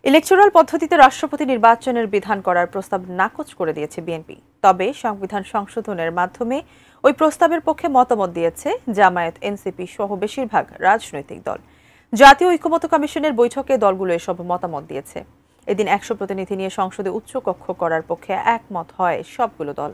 Electoral পদ্ধতিতে রাষ্ট্রপতি নির্বাচনের বিধান করার প্রস্তাব নাকচ করে দিয়েছে বিএনপি। তবে সংবিধান সংশোধনের মাধ্যমে ওই প্রস্তাবের পক্ষে মতামত দিয়েছে জামায়াত, এনসিপি সহ বেশিরভাগ রাজনৈতিক দল। জাতীয় ঐকমত্য কমিশনের বৈঠকে দলগুলো এসব মতামত দিয়েছে। এদিন ১০০ প্রতিনিধি নিয়ে সংসদে উচ্চকক্ষ করার পক্ষে একমত হয় সবগুলো দল।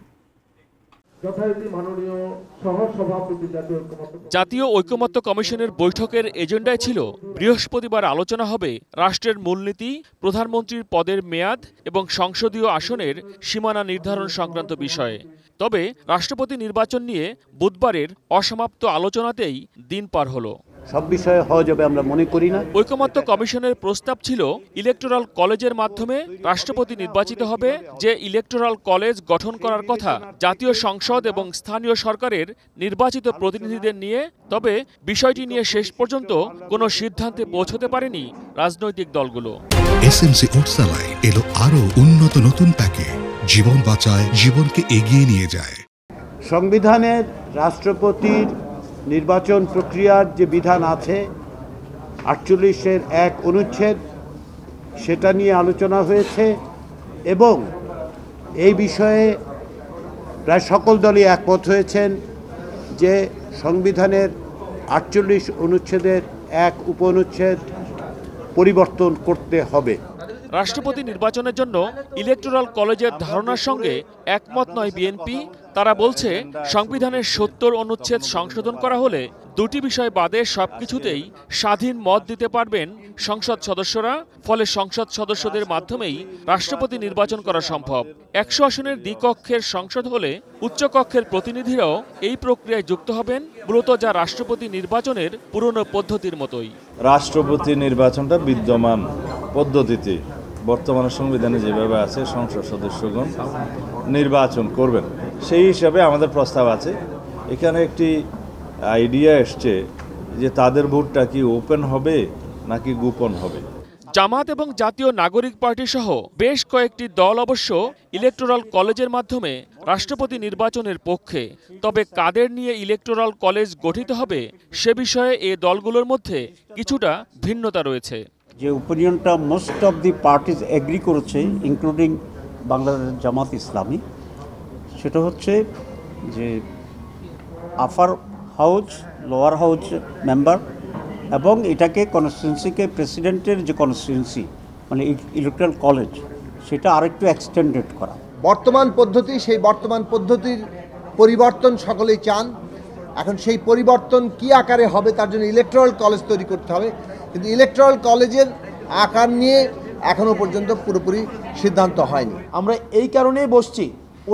জাতীয় ঐকমত্য কমিশনের বৈঠকের এজেন্ডায় ছিল বৃহস্পতিবার আলোচনা হবে রাষ্ট্রের মূলনীতি, প্রধানমন্ত্রীর পদের মেয়াদ এবং সংসদীয় আসনের সীমানা নির্ধারণ সংক্রান্ত বিষয়ে। তবে রাষ্ট্রপতি নির্বাচন নিয়ে বুধবারের অসমাপ্ত আলোচনাতেই দিন পার হলো। সব বিষয়ে হওয়া যাবে আমরা মনে করি না। ঐকমত্য কমিশনের প্রস্তাব ছিল ইলেকটোরাল কলেজের মাধ্যমে রাষ্ট্রপতি নির্বাচিত হবে। যে ইলেকটোরাল কলেজ গঠন করার কথা জাতীয় সংসদ এবং স্থানীয় সরকারের নির্বাচিত প্রতিনিধিদের নিয়ে। তবে বিষয়টি নিয়ে শেষ পর্যন্ত কোনো সিদ্ধান্তে পৌঁছতে পারেনি রাজনৈতিক দলগুলো। এসএমসি ওটসালাই এলো আরো উন্নত নতুন প্যাকে, জীবন বাঁচায়, জীবনকে এগিয়ে নিয়ে যায়। সংবিধানের রাষ্ট্রপতির নির্বাচন প্রক্রিয়ার যে বিধান আছে ৪৮-এর ১ অনুচ্ছেদ, সেটা নিয়ে আলোচনা হয়েছে এবং এই বিষয়ে প্রায় সকল দলই একমত হয়েছেন যে সংবিধানের ৪৮ অনুচ্ছেদের ১ উপঅনুচ্ছেদ পরিবর্তন করতে হবে। রাষ্ট্রপতি নির্বাচনের জন্য ইলেকটোরাল কলেজের ধারণার সঙ্গে একমত নয় বিএনপি। তারা বলছে সংবিধানের ৭০ অনুচ্ছেদ সংশোধন করা হলে দুটি বিষয় বাদে সবকিছুতেই স্বাধীন মত দিতে পারবেন সংসদ সদস্যরা। ফলে সংসদ সদস্যদের মাধ্যমেই রাষ্ট্রপতি নির্বাচন করা সম্ভব। ১০০ আসনের দ্বিকক্ষের সংসদ হলে উচ্চকক্ষের প্রতিনিধিরাও এই প্রক্রিয়ায় যুক্ত হবেন, মূলত যা রাষ্ট্রপতি নির্বাচনের পুরনো পদ্ধতির মতোই। রাষ্ট্রপতি নির্বাচনটা বিদ্যমান পদ্ধতিতে বর্তমানে সংবিধানে যেভাবে আছে সংসদ সদস্যগণ নির্বাচন করবেন, সেই হিসাবে আমাদের প্রস্তাব আছে। এখানে একটি আইডিয়া এসছে যে তাদের ভোটটা কি ওপেন হবে নাকি গোপন হবে। জামাত এবং জাতীয় নাগরিক পার্টি সহ বেশ কয়েকটি দল অবশ্য ইলেকটোরাল কলেজের মাধ্যমে রাষ্ট্রপতি নির্বাচনের পক্ষে। তবে কাদের নিয়ে ইলেকটোরাল কলেজ গঠিত হবে সে বিষয়ে এ দলগুলোর মধ্যে কিছুটা ভিন্নতা রয়েছে। যে ওপিনিয়নটা most of the parties agree করেছে, ইনক্লুডিং বাংলাদেশ জামাত ইসলামী, সেটা হচ্ছে যে upper house, lower house member এবং এটাকে কনস্টিটিউয়েন্সিকে প্রেসিডেন্টের যে কনস্টিটিউয়েন্সি মানে ইলেকট্রাল কলেজ, সেটা আরেকটু এক্সটেন্ডেড করা। বর্তমান পদ্ধতি, সেই বর্তমান পদ্ধতির পরিবর্তন সকলেই চান। এখন সেই পরিবর্তন কি আকারে হবে তার জন্য ইলেকট্রাল কলেজ তৈরি করতে হবে, কিন্তু ইলেকট্রাল কলেজের আকার নিয়ে এখনো পর্যন্ত পুরোপুরি সিদ্ধান্ত হয়নি। আমরা এই কারণেই বসছি,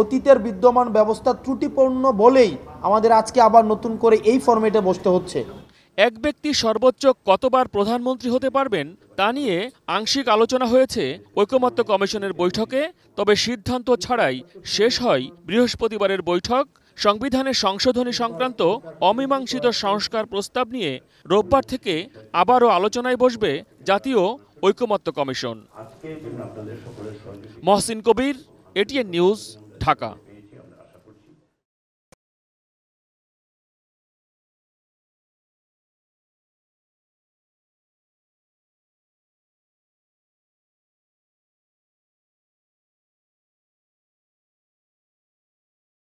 অতীতের বিদ্যমান ব্যবস্থা ত্রুটিপূর্ণ বলেই আমাদের আজকে আবার নতুন করে এই ফরম্যাটে বসতে হচ্ছে। এক ব্যক্তি সর্বোচ্চ কতবার প্রধানমন্ত্রী হতে পারবেন তা নিয়ে আংশিক আলোচনা হয়েছে ঐকমত্য কমিশনের বৈঠকে। তবে সিদ্ধান্ত ছাড়াই শেষ হয় বৃহস্পতিবারের বৈঠক। সংবিধানের সংশোধনী সংক্রান্ত অমীমাংসিত সংস্কার প্রস্তাব নিয়ে রোববার থেকে আবারও আলোচনায় বসবে জাতীয় ঐকমত্য কমিশন। মহসিন কবির, এটিএন নিউজ, ঢাকা।